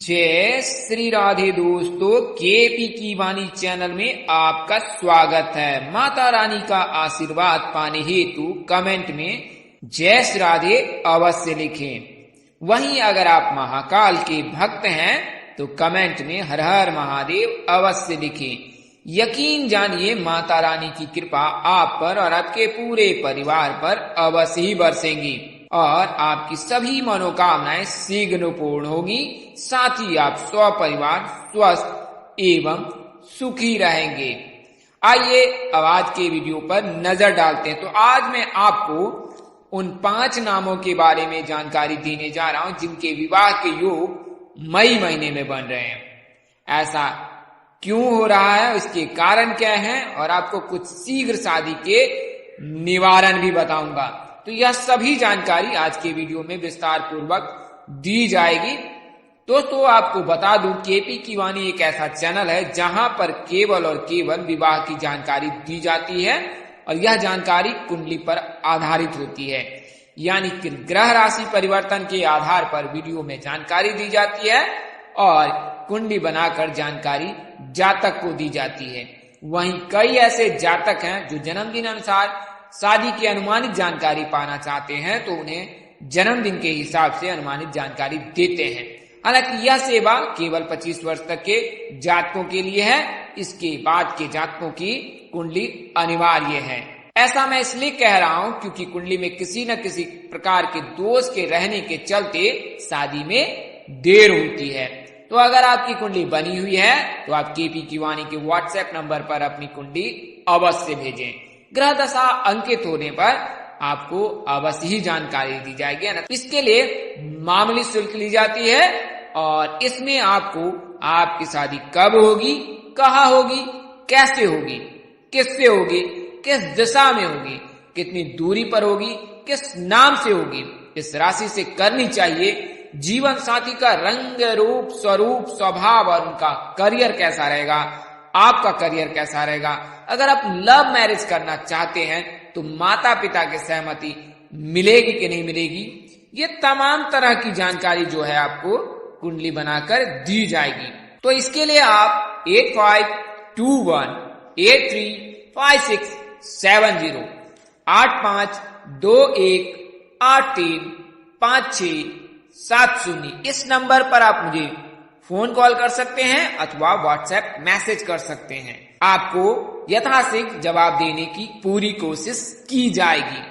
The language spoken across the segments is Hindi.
जय श्री राधे दोस्तों, केपी की वाणी चैनल में आपका स्वागत है। माता रानी का आशीर्वाद पाने हेतु कमेंट में जय श्री राधे अवश्य लिखें। वहीं अगर आप महाकाल के भक्त हैं तो कमेंट में हर हर महादेव अवश्य लिखें। यकीन जानिए माता रानी की कृपा आप पर और आपके पूरे परिवार पर अवश्य ही बरसेंगी और आपकी सभी मनोकामनाएं शीघ्र पूर्ण होगी। साथ ही आप सपरिवार स्वस्थ एवं सुखी रहेंगे। आइए अब आज के वीडियो पर नजर डालते हैं। तो आज मैं आपको उन 5 नामों के बारे में जानकारी देने जा रहा हूं जिनके विवाह के योग मई महीने में बन रहे हैं। ऐसा क्यों हो रहा है, उसके कारण क्या है और आपको कुछ शीघ्र शादी के निवारण भी बताऊंगा। तो यह सभी जानकारी आज के वीडियो में विस्तार पूर्वक दी जाएगी। दोस्तों आपको बता दूं, केपी की वाणी एक ऐसा चैनल है जहां पर केवल और केवल विवाह की जानकारी दी जाती है और यह जानकारी कुंडली पर आधारित होती है, यानी कि ग्रह राशि परिवर्तन के आधार पर वीडियो में जानकारी दी जाती है और कुंडली बनाकर जानकारी जातक को दी जाती है। वहीं कई ऐसे जातक हैं जो जन्मदिन अनुसार शादी की अनुमानित जानकारी पाना चाहते हैं तो उन्हें जन्मदिन के हिसाब से अनुमानित जानकारी देते हैं। हालांकि यह सेवा केवल 25 वर्ष तक के जातकों के लिए है। इसके बाद के जातकों की कुंडली अनिवार्य है। ऐसा मैं इसलिए कह रहा हूं क्योंकि कुंडली में किसी न किसी प्रकार के दोष के रहने के चलते शादी में देर होती है। तो अगर आपकी कुंडली बनी हुई है तो आप केपी की वाणी के व्हाट्सएप नंबर पर अपनी कुंडली अवश्य भेजें। ग्रह दशा अंकित होने पर आपको अवश्य ही जानकारी दी जाएगी। इसके लिए मामूली शुल्क ली जाती है और इसमें आपको आपकी शादी कब होगी, कहाँ होगी, कैसे होगी, किससे होगी, किस दिशा में होगी, कितनी दूरी पर होगी, किस नाम से होगी, किस राशि से करनी चाहिए, जीवन साथी का रंग रूप स्वरूप स्वभाव और उनका करियर कैसा रहेगा, आपका करियर कैसा रहेगा, अगर आप लव मैरिज करना चाहते हैं तो माता पिता की सहमति मिलेगी कि नहीं मिलेगी, ये तमाम तरह की जानकारी जो है आपको कुंडली बनाकर दी जाएगी। तो इसके लिए आप 8521835670 8521835670 इस नंबर पर आप मुझे फोन कॉल कर सकते हैं अथवा व्हाट्सएप मैसेज कर सकते हैं। आपको यथाशीघ्र जवाब देने की पूरी कोशिश की जाएगी।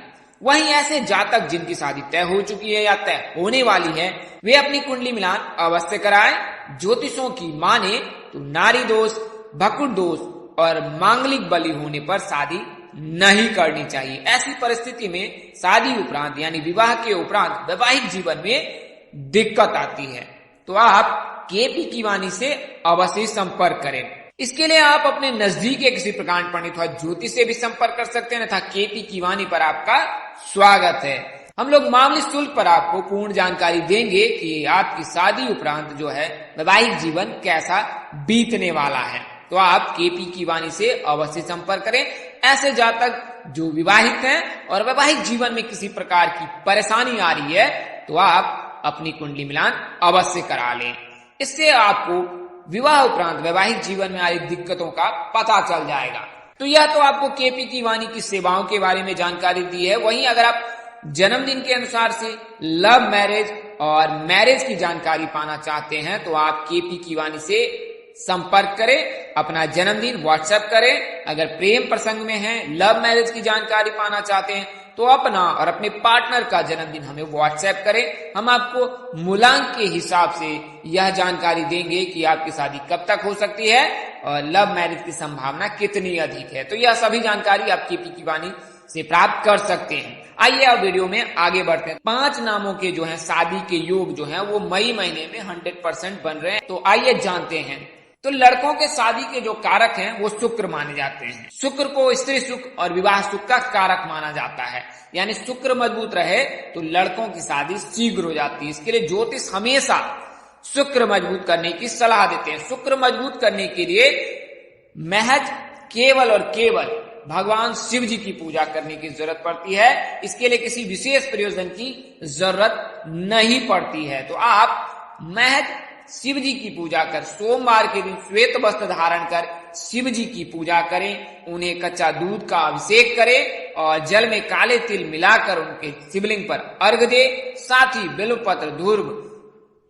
वहीं ऐसे जातक जिनकी शादी तय हो चुकी है या तय होने वाली है वे अपनी कुंडली मिलान अवश्य कराएं। ज्योतिषों की माने तो नारी दोष, भकुट दोष और मांगलिक बलि होने पर शादी नहीं करनी चाहिए। ऐसी परिस्थिति में शादी उपरांत यानी विवाह के उपरांत वैवाहिक जीवन में दिक्कत आती है। तो आप केपी की वाणी से अवश्य संपर्क करें। इसके लिए आप अपने नजदीक के किसी प्रकांड पंडित अथवा ज्योतिष से भी संपर्क कर सकते हैं तथा केपी की वाणी पर आपका स्वागत है। हम लोग मामूली शुल्क पर आपको पूर्ण जानकारी देंगे कि आपकी शादी उपरांत जो है वैवाहिक जीवन कैसा बीतने वाला है। तो आप केपी की वाणी से अवश्य संपर्क करें। ऐसे जातक जो विवाहित हैं और वैवाहिक जीवन में किसी प्रकार की परेशानी आ रही है तो आप अपनी कुंडली मिलान अवश्य करा लें। इससे आपको विवाह उपरांत वैवाहिक जीवन में आ रही दिक्कतों का पता चल जाएगा। तो यह तो आपको केपी की वाणी की सेवाओं के बारे में जानकारी दी है। वहीं अगर आप जन्मदिन के अनुसार से लव मैरिज और मैरिज की जानकारी पाना चाहते हैं तो आप केपी की वाणी से संपर्क करें, अपना जन्मदिन व्हाट्सएप करें। अगर प्रेम प्रसंग में है, लव मैरिज की जानकारी पाना चाहते हैं तो अपना और अपने पार्टनर का जन्मदिन हमें व्हाट्सएप करें। हम आपको मूलांक के हिसाब से यह जानकारी देंगे कि आपकी शादी कब तक हो सकती है और लव मैरिज की संभावना कितनी अधिक है। तो यह सभी जानकारी आप केपी की वाणी से प्राप्त कर सकते हैं। आइए अब वीडियो में आगे बढ़ते हैं। 5 नामों के जो है शादी के योग जो है वो मई महीने में 100% बन रहे हैं। तो आइए जानते हैं। तो लड़कों के शादी के जो कारक हैं वो शुक्र माने जाते हैं। शुक्र को स्त्री सुख और विवाह सुख का कारक माना जाता है, यानी शुक्र मजबूत रहे तो लड़कों की शादी शीघ्र हो जाती है। इसके लिए ज्योतिष हमेशा शुक्र मजबूत करने की सलाह देते हैं। शुक्र मजबूत करने के लिए महज केवल और केवल भगवान शिव जी की पूजा करने की जरूरत पड़ती है। इसके लिए किसी विशेष प्रयोजन की जरूरत नहीं पड़ती है। तो आप महज शिव जी की पूजा कर, सोमवार के दिन श्वेत वस्त्र धारण कर शिव जी की पूजा करें, उन्हें कच्चा दूध का अभिषेक करें और जल में काले तिल मिलाकर उनके शिवलिंग पर अर्घ दे। साथ ही बिल्वपत्र, धूर्व,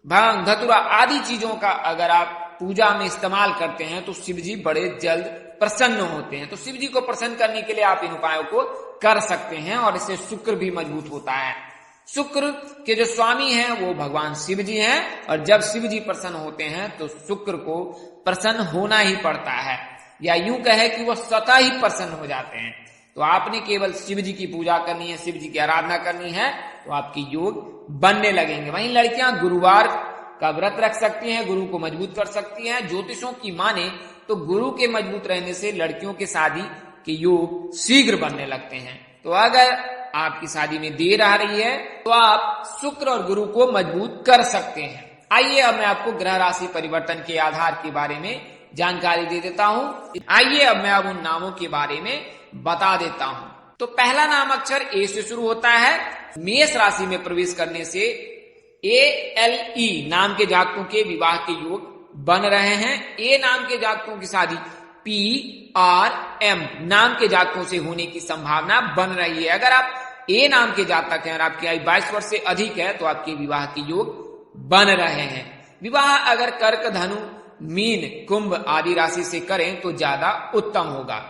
भांग, धतूरा आदि चीजों का अगर आप पूजा में इस्तेमाल करते हैं तो शिव जी बड़े जल्द प्रसन्न होते हैं। तो शिव जी को प्रसन्न करने के लिए आप इन उपायों को कर सकते हैं और इससे शुक्र भी मजबूत होता है। शुक्र के जो स्वामी हैं वो भगवान शिव जी हैं और जब शिव जी प्रसन्न होते हैं तो शुक्र को प्रसन्न होना ही पड़ता है, या यूं कहे कि वो स्वतः ही प्रसन्न हो जाते हैं। तो आपने केवल शिव जी की पूजा करनी है, शिव जी की आराधना करनी है तो आपकी योग बनने लगेंगे। वहीं लड़कियां गुरुवार का व्रत रख सकती हैं, गुरु को मजबूत कर सकती हैं। ज्योतिषों की माने तो गुरु के मजबूत रहने से लड़कियों के शादी के योग शीघ्र बनने लगते हैं। तो अगर आपकी शादी में देर आ रही है तो आप शुक्र और गुरु को मजबूत कर सकते हैं। आइए अब मैं आपको ग्रह राशि परिवर्तन के आधार के बारे में जानकारी दे देता हूँ। आइए अब मैं उन नामों के बारे में बता देता हूँ। तो पहला नाम अक्षर ए से शुरू होता है। मेष राशि में प्रवेश करने से ALE नाम के जातकों के विवाह के योग बन रहे हैं। ए नाम के जातकों की शादी PRM नाम के जातकों से होने की संभावना बन रही है। अगर आप ए नाम के जातक हैं और आपकी आयु 22 वर्ष से अधिक है तो आपके विवाह के योग बन रहे हैं। विवाह अगर कर्क, धनु, मीन, कुंभ आदि राशि से करें तो ज्यादा उत्तम होगा।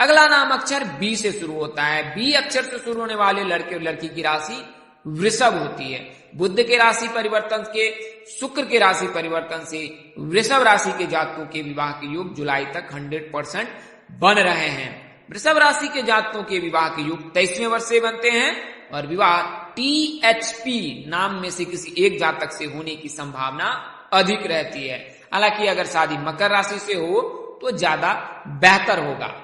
अगला नाम अक्षर बी से शुरू होता है। बी अक्षर से शुरू होने वाले लड़के और लड़की की राशि वृषभ होती है। बुध के राशि परिवर्तन के, शुक्र के राशि परिवर्तन से वृषभ राशि के जातकों के विवाह के योग जुलाई तक 100% बन रहे हैं। वृषभ राशि के जातकों के विवाह के योग 23वें वर्ष से बनते हैं और विवाह THP नाम में से किसी एक जातक से होने की संभावना अधिक रहती है। हालांकि अगर शादी मकर राशि से हो तो ज्यादा बेहतर होगा।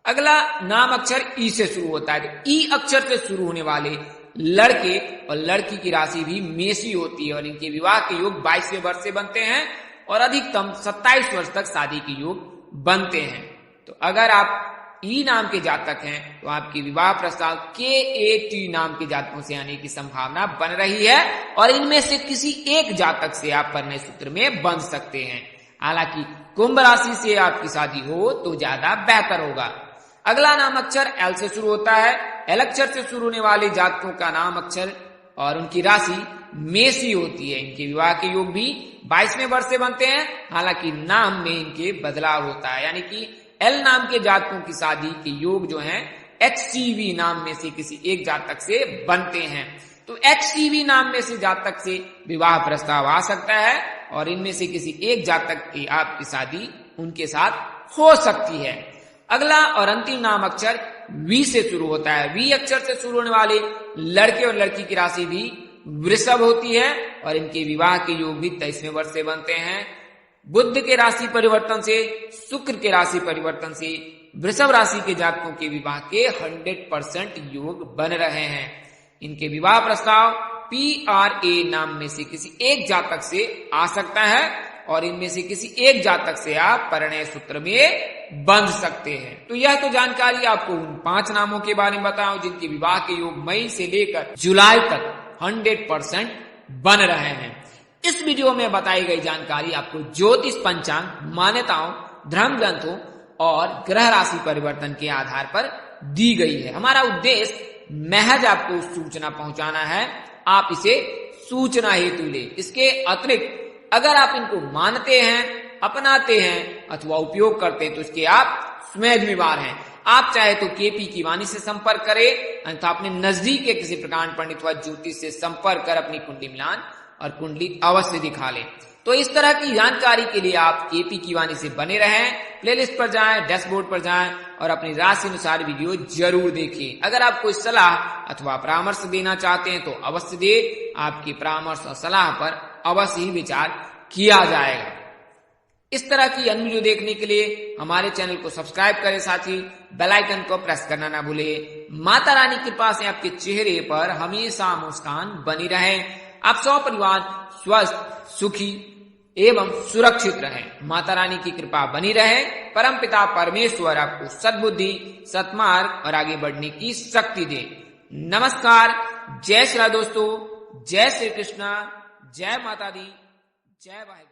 अगला नाम अक्षर ई से शुरू होता है। तो ई अक्षर से शुरू होने वाले लड़के और लड़की की राशि भी मेषी होती है और इनके विवाह के योग 22वें वर्ष से बनते हैं और अधिकतम 27 वर्ष तक शादी के योग बनते हैं। तो अगर आप ई नाम के जातक हैं तो आपकी विवाह प्रस्ताव KAT नाम के जातकों से आने की संभावना बन रही है और इनमें से किसी एक जातक से आप परिणय सूत्र में बंध सकते हैं। हालांकि कुंभ राशि से आपकी शादी हो तो ज्यादा बेहतर होगा। अगला नाम अक्षर एल से शुरू होता है। एल अक्षर से शुरू होने वाले जातकों का नाम अक्षर और उनकी राशि मेषी होती है। इनके विवाह के योग भी 22वें वर्ष से बनते हैं। हालांकि नाम में इनके बदलाव होता है, यानी कि एल नाम के जातकों की शादी के योग जो हैं HCV नाम में से किसी एक जातक से बनते हैं। तो HCV नाम में से जातक से विवाह प्रस्ताव आ सकता है और इनमें से किसी एक जातक की आपकी शादी उनके साथ हो सकती है। अगला और अंतिम नाम अक्षर वी से शुरू होता है। वी अक्षर से शुरू होने वाले लड़के और लड़की की राशि भी वृषभ होती है और इनके विवाह के योग भी 23वें वर्ष से बनते हैं। बुध के राशि परिवर्तन से, शुक्र के राशि परिवर्तन से वृषभ राशि के जातकों के विवाह के 100% योग बन रहे हैं। इनके विवाह प्रस्ताव PRA नाम में से किसी एक जातक से आ सकता है और इनमें से किसी एक जातक से आप परिणय सूत्र में बंध सकते हैं। तो यह तो जानकारी आपको उन 5 नामों के बारे में बताऊं जिनके विवाह के योग मई से लेकर जुलाई तक 100% बन रहे हैं। इस वीडियो में बताई गई जानकारी आपको ज्योतिष, पंचांग, मान्यताओं, धर्म ग्रंथों और ग्रह राशि परिवर्तन के आधार पर दी गई है। हमारा उद्देश्य महज आपको सूचना पहुंचाना है, आप इसे सूचना हेतु ले। इसके अतिरिक्त अगर आप इनको मानते हैं, अपनाते हैं अथवा उपयोग करते हैं तो इसके आप स्वयं जिम्मेदार हैं। आप चाहे तो KP की वाणी से संपर्क करें अन्यथा अपने नजदीक के किसी प्रकांड पंडित व ज्योतिष से संपर्क कर अपनी कुंडली मिलान और कुंडली अवश्य दिखा लें। तो इस तरह की जानकारी के लिए आप KP की वाणी से बने रहें। प्लेलिस्ट पर जाएं, डैशबोर्ड पर जाएं और अपनी राशि अनुसार वीडियो जरूर देखें। अगर आप कोई सलाह अथवा परामर्श देना चाहते हैं तो अवश्य दे। आपकी परामर्श और सलाह पर अवश्य ही विचार किया जाएगा। इस तरह की अन्य वीडियो देखने के लिए हमारे चैनल को सब्सक्राइब करें, साथ ही बेल आइकन को प्रेस करना ना भूलें। माता रानी की कृपा से आपके चेहरे पर हमेशा मुस्कान बनी रहे। आप सब परिवार स्वस्थ, सुखी एवं सुरक्षित रहें। माता रानी की कृपा बनी रहे। परम पिता परमेश्वर आपको सद्बुद्धि, सत्मार्ग और आगे बढ़ने की शक्ति दे। नमस्कार, जय श्री राधे दोस्तों, जय श्री कृष्णा, जय माता दी। जय वाहिगुरु।